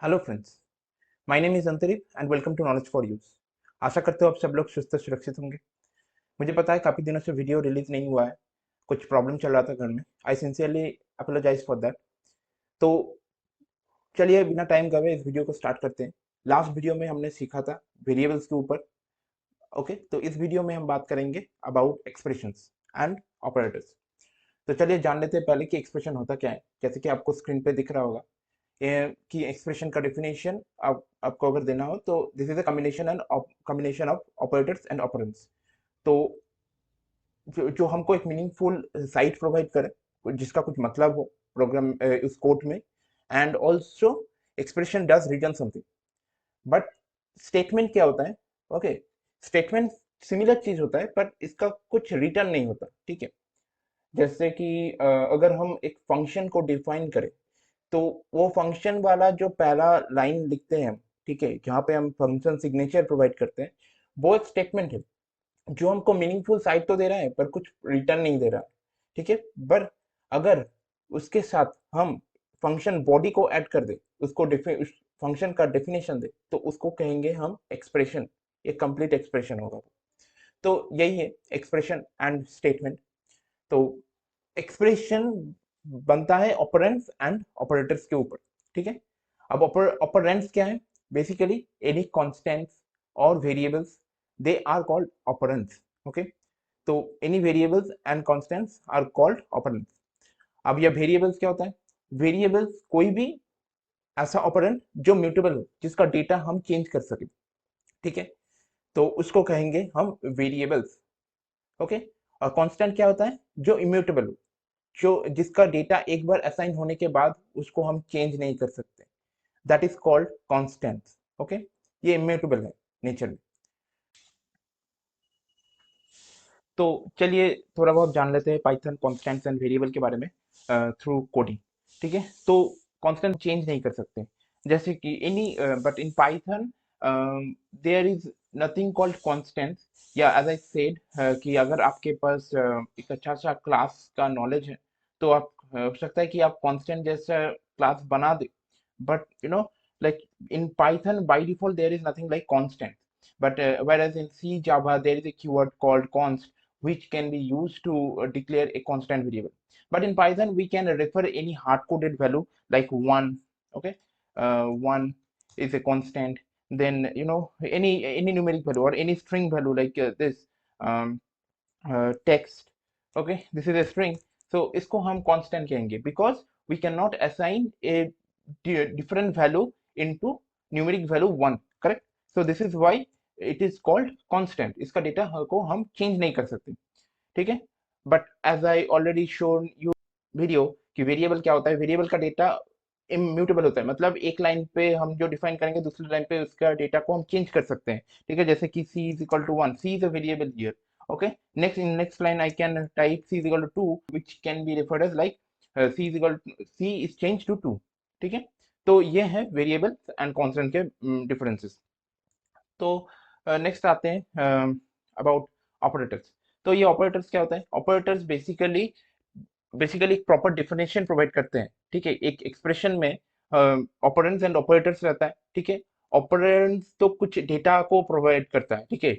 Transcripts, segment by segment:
Hello friends, my name is Antarip and welcome to knowledge for use. आशा करते हो आप सब लोग सुस्त सुरक्षित होंगे। मुझे पता है काफ़ी दिनों से वीडियो रिलीज नहीं हुआ है, कुछ प्रॉब्लम चल रहा था घर में। I sincerely apologise for that. तो चलिए बिना टाइम गवे इस वीडियो को स्टार्ट करते हैं। लास्ट वीडियो में हमने सीखा था वेरिएबल्स के ऊपर। ओके, तो इस वीडियो में हम बात करेंगे अबाउट एक्सप्रेशंस एंड ऑपरेटर्स। तो चलिए जान लेते हैं पहले कि एक्सप्रेशन होता क्या है। जैसे कि आपको स्क्रीन पे दिख रहा होगा कि एक्सप्रेशन का डेफिनेशन आपको अगर देना हो तो this is a combination of operators and operands. तो जो हमको एक मीनिंगफुल साइट प्रोवाइड करे जिसका कुछ मतलब हो प्रोग्राम उस कोड में। And also expression does return something, but statement क्या होता है? ओके, स्टेटमेंट सिमिलर चीज होता है पर इसका कुछ रिटर्न नहीं होता। ठीक है, जैसे कि अगर हम एक फंक्शन को डिफाइन करें तो वो फंक्शन वाला जो पहला लाइन लिखते हैं हम, ठीक है, जहाँ पे हम फंक्शन सिग्नेचर प्रोवाइड करते हैं, वो एक स्टेटमेंट है जो हमको मीनिंगफुल साइट तो दे रहा है पर कुछ रिटर्न नहीं दे रहा है। ठीक है, पर अगर उसके साथ हम फंक्शन बॉडी को ऐड कर दे, उसको उस फंक्शन का डेफिनेशन दे, तो उसको कहेंगे हम एक्सप्रेशन। ये कंप्लीट एक्सप्रेशन होगा। तो यही है एक्सप्रेशन एंड स्टेटमेंट। तो एक्सप्रेशन बनता है ऑपरेंड्स एंड ऑपरेटर्स के ऊपर। ठीक है, अब ऑपरेंड्स क्या है? बेसिकली एनी कॉन्स्टेंट्स और variables, they are called operands. Okay, तो any variables and constants are called operands. अब यह वेरिएबल्स क्या होता है? वेरिएबल्स कोई भी ऐसा ऑपरेंड जो म्यूटेबल हो, जिसका डेटा हम चेंज कर सके। ठीक है, तो उसको कहेंगे हम वेरिएबल्स। ओके, और कांस्टेंट क्या होता है? जो इम्यूटेबल हो, जो जिसका डेटा एक बार असाइन होने के बाद उसको हम चेंज नहीं कर सकते, that is called constants. Okay, ये इम्यूटेबल है नेचर में। तो चलिए थोड़ा बहुत जान लेते हैं पाइथन कांस्टेंट्स एंड वेरिएबल के बारे में थ्रू कोडिंग। ठीक है, तो कांस्टेंट चेंज नहीं कर सकते, जैसे कि any, but in Python there is nothing called constants. या एज आई सेड कि अगर आपके पास एक अच्छा सा क्लास का नॉलेज है तो आप हो सकता है कि आप कांस्टेंट जैसा क्लास बना दे, but like in Python by default there is nothing like constant. But whereas in C Java there is a keyword called const which can be used to declare a constant variable. But in Python we can refer any hard-coded value like one. Okay, one is a constant. Then any numeric value or any string value like this um, text. Okay, this is a string, so इसको हम constant कहेंगे because we cannot assign a different value into numeric value 1, correct? So this is why it is called constant। इसका data को हम change नहीं कर सकते। ठीक है, but as I already shown you video कि वेरिएबल क्या होता है। वेरिएबल का डेटा इम्यूटेबल होता है, मतलब एक लाइन पे हम जो डिफाइन करेंगे दूसरी लाइन पे उसका डेटा को हम चेंज कर सकते हैं। ठीक है, जैसे कि c is equal to 1, c is a variable here. Okay, next in next line I can type c is equal to 2 which can be referred as like c is change to 2। ठीक है, तो ये है variable and constant के differences. तो next आते हैं about operators. तो ये ऑपरेटर्स क्या होता है? ऑपरेटर्स बेसिकली एक प्रॉपर डेफिनेशन प्रोवाइड करते हैं। ठीक है, एक एक्सप्रेशन में ऑपरेंड्स एंड ऑपरेटर्स रहता है। ठीक है, ऑपरेंड्स तो कुछ डेटा को प्रोवाइड करता है। ठीक है,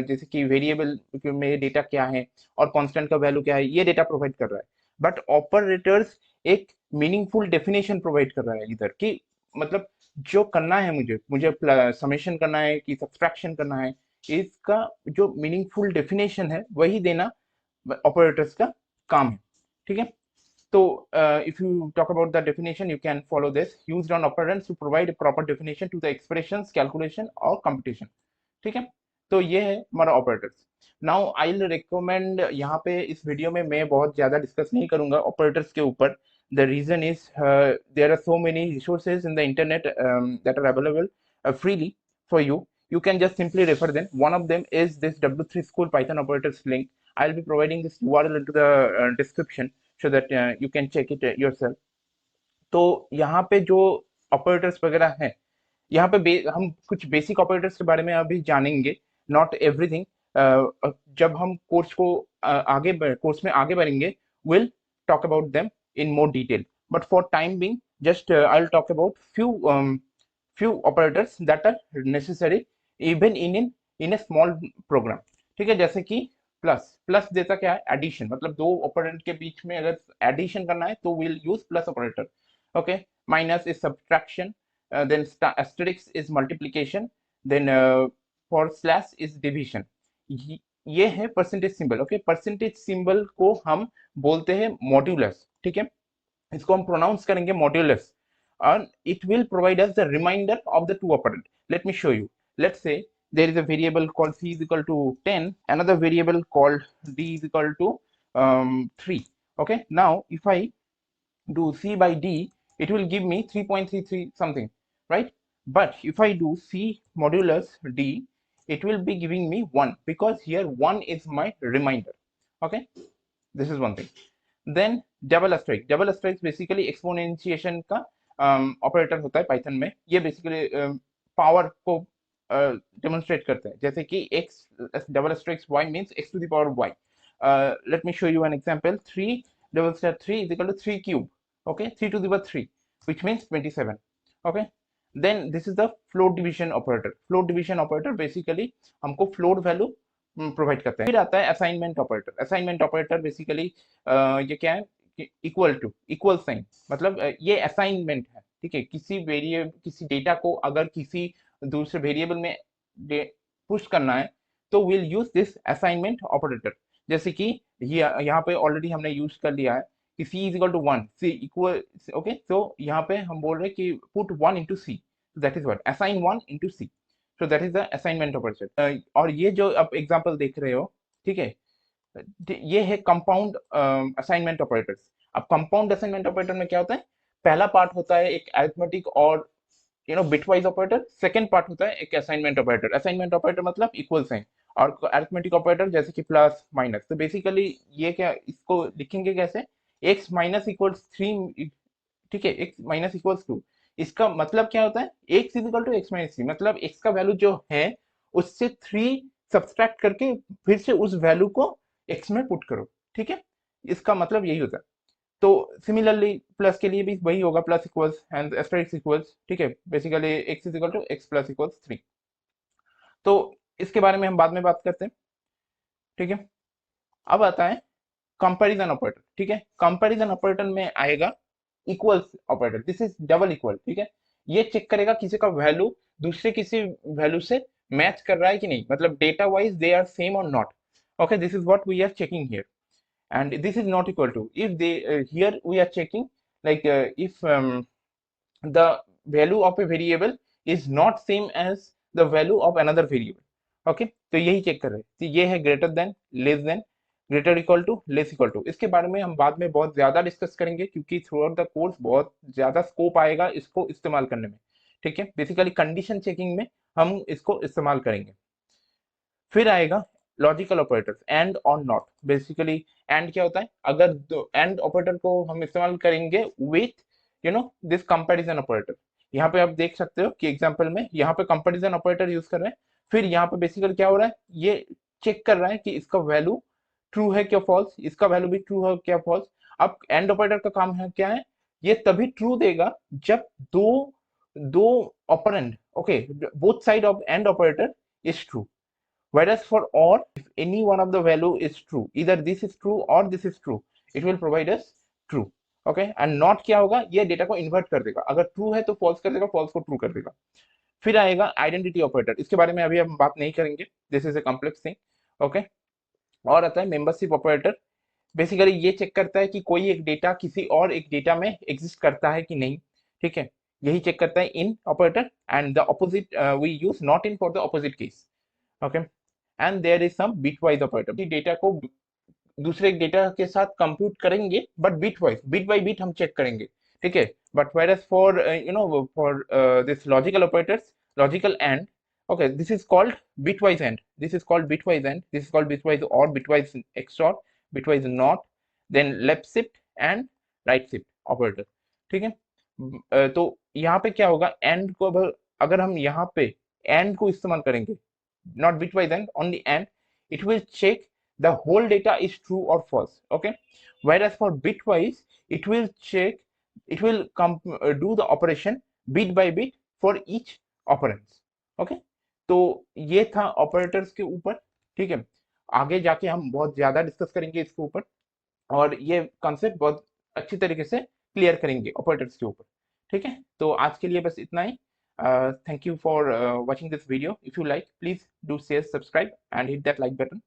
जैसे कि वेरिएबल में डेटा क्या है और कांस्टेंट का वैल्यू क्या है, ये डेटा प्रोवाइड कर रहा है। बट ऑपरेटर्स एक मीनिंगफुल डेफिनेशन प्रोवाइड कर रहा है इधर की, मतलब जो करना है मुझे मुझे समेशन करना है कि सब्सट्रैक्शन करना है, इसका जो मीनिंगफुल डेफिनेशन है वही देना ऑपरेटर्स का काम है। ठीक है, so if you talk about the definition, you can follow this: used on operands to provide a proper definition to the expressions, calculation or computation. ठीक है, तो ये है हमारा operators. Now I will recommend, यहाँ पे इस वीडियो में मैं बहुत ज्यादा डिस्कस नहीं करूंगा ऑपरेटर्स के ऊपर। The reason is there are so many resources in the internet that are available freely for you. You can just simply refer them. One of them is this W3 School Python operators link. I'll be providing this URL into the description so that you can check it yourself. तो यहाँ पे जो operators वगैरह हैं, यहाँ पे हम कुछ बेसिक ऑपरेटर्स के बारे में अभी जानेंगे, नॉट एवरीथिंग। जब हम कोर्स में आगे बढ़ेंगे, will talk about them in more detail, but for time being just I will talk about few few operators that are necessary even in a small program, ठीक है। जैसे कि प्लस, प्लस देता क्या है, एडिशन, मतलब दो ऑपरेंड के बीच में अगर एडिशन करना है तो will use plus operator, okay. Minus is subtraction, then asterisk is multiplication, then for slash is division. ये है percentage symbol, okay. Percentage symbol को हम बोलते हैं मॉड्यूलस, ठीक है। इसको हम प्रोनाउंस करेंगे modulus, and it will provide us the remainder of the two operand. Let me show you. Let's say there is a variable called c is equal to 10, another variable called d is equal to 3. Okay, now if I do c by d, it will give me 3.33 something, right? But if I do c modulus d, it will be giving me 1, because here 1 is my remainder. Okay, this is one thing. Then double asterisk, double asterisk basically exponentiation का operator होता है Python में। ये basically power को demonstrate करते हैं, जैसे कि x double asterisk y means x to the power y। Let me show you an example. 3 double star 3 is equal to 3 cube, okay, 3 to the power 3 which means 27, okay. Then this is the float division operator. Float division operator basically हमको float value provide करते हैं। फिर आता है assignment operator. Assignment operator basically ये क्या है, equal to, equal sign, मतलब ये असाइनमेंट है, ठीक है। किसी वेरिएबल, किसी डेटा को अगर किसी दूसरे वेरिएबल में पुश करना है तो will use this assignment operator. जैसे कि यहाँ पे ऑलरेडी हमने यूज कर लिया है कि c is equal to 1, c equal, okay. तो यहाँ पे हम बोल रहे हैं कि put 1 into C, that is what assign 1 into C, so that is the assignment operator। और ये जो आप एग्जांपल देख रहे हो, ठीक है, ये है कंपाउंड असाइनमेंट ऑपरेटर्स। अब कंपाउंड असाइनमेंट ऑपरेटर में क्या होता है, पहला पार्ट होता है एक अरिथमेटिक और बिटवाइज ऑपरेटर, सेकंड पार्ट होता है एक असाइनमेंट ऑपरेटर। असाइनमेंट ऑपरेटर मतलब इक्वल साइन, और अरिथमेटिक ऑपरेटर जैसे कि प्लस माइनस। तो बेसिकली ये क्या, इसको लिखेंगे कैसे, x माइनस इक्वल्स 3, ठीक है, x माइनस इक्वल्स 2। इसका मतलब क्या होता है, x is equal to x minus 3, मतलब x का वैल्यू जो है उससे 3 सब्सट्रैक्ट करके फिर से उस वैल्यू को x में पुट करो, ठीक है। इसका मतलब यही होता है। तो सिमिलरली प्लस के लिए भी वही होगा, plus equals and asterisk equals, ठीक है। Basically x is equal to x plus equals 3। तो इसके बारे में हम बाद में बात करते हैं, ठीक है। अब आता है कंपैरिजन ऑपरेटर, ठीक है। कंपैरिजन ऑपरेटर में आएगा equals operator, this is double equal, ठीक है। ये चेक करेगा किसी का वैल्यू दूसरे किसी वैल्यू से मैच कर रहा है कि नहीं, मतलब data wise they are same और not, okay, this is what we are checking here, and this is not equal to, if they here we are checking like if the value of a variable is not same as the value of another variable, okay। तो यही check कर रहे हैं, तो ये है greater than, less than, greater equal to, less equal to. इसके बारे में हम बाद में बहुत ज्यादा डिस्कस करेंगे, क्योंकि थ्रू आउट द कोर्स बहुत ज्यादा स्कोप आएगा इसको इस्तेमाल करने में, ठीक है। बेसिकली कंडीशन चेकिंग में हम इसको इस्तेमाल करेंगे। फिर आएगा लॉजिकल ऑपरेटर्स, एंड और नॉट। बेसिकली एंड क्या होता है, अगर एंड ऑपरेटर को हम इस्तेमाल करेंगे विथ दिस कंपैरिजन ऑपरेटर। यहाँ पे आप देख सकते हो कि एग्जांपल में यहाँ पे कंपैरिजन ऑपरेटर यूज कर रहे हैं। फिर यहाँ पे बेसिकली क्या हो रहा है, ये चेक कर रहा है कि इसका वैल्यू ट्रू है क्या फॉल्स, इसका वैल्यू भी ट्रू है क्या फॉल्स। अब एंड ऑपरेटर का काम है क्या है, ये तभी ट्रू देगा जब दो दो operand, okay, both side of and operator is true. Whereas for or, if any one of the value is true, either this is true or this is true, it will provide us true, okay। and not क्या होगा, ये data को invert कर देगा, अगर true है तो false कर देगा, फॉल्स को ट्रू कर देगा। फिर आएगा आइडेंटिटी ऑपरेटर, इसके बारे में अभी हम बात नहीं करेंगे, this is a complex thing, okay. और आता है मेंबरशिप ऑपरेटर। बेसिकली ये चेक करता है कि कोई एक डेटा किसी और एक डेटा में एग्जिस्ट करता है कि नहीं, ठीक है। यही चेक करता है in operator, and the opposite we use not in for the opposite case, okay. And there is some bitwise operator, data को दूसरे डेटा के साथ कंप्यूट करेंगे, but bitwise, bit by bit हम चेक करेंगे, ठीक है। But whereas for for this logical operators, logical and, okay, this is called bitwise and, this is called bitwise and, this is called bitwise or, bitwise XOR, bitwise not, then left shift and right shift operator, ठीक है। तो यहाँ पे क्या होगा, and को अगर हम यहाँ पे एंड को इस्तेमाल करेंगे, not bitwise and, only and, it will check the whole data is true or false, okay। Whereas for bitwise, it will check, it will do the operation bit by bit for each operands. Okay, तो ये था operators के ऊपर। ठीक है, आगे जाके हम बहुत ज्यादा डिस्कस करेंगे इसके ऊपर, और ये कॉन्सेप्ट बहुत अच्छी तरीके से क्लियर करेंगे ऑपरेटर्स के ऊपर। ठीक है, तो आज के लिए बस इतना ही। Thank you for watching this video. If you like, please do share, subscribe and hit that like button.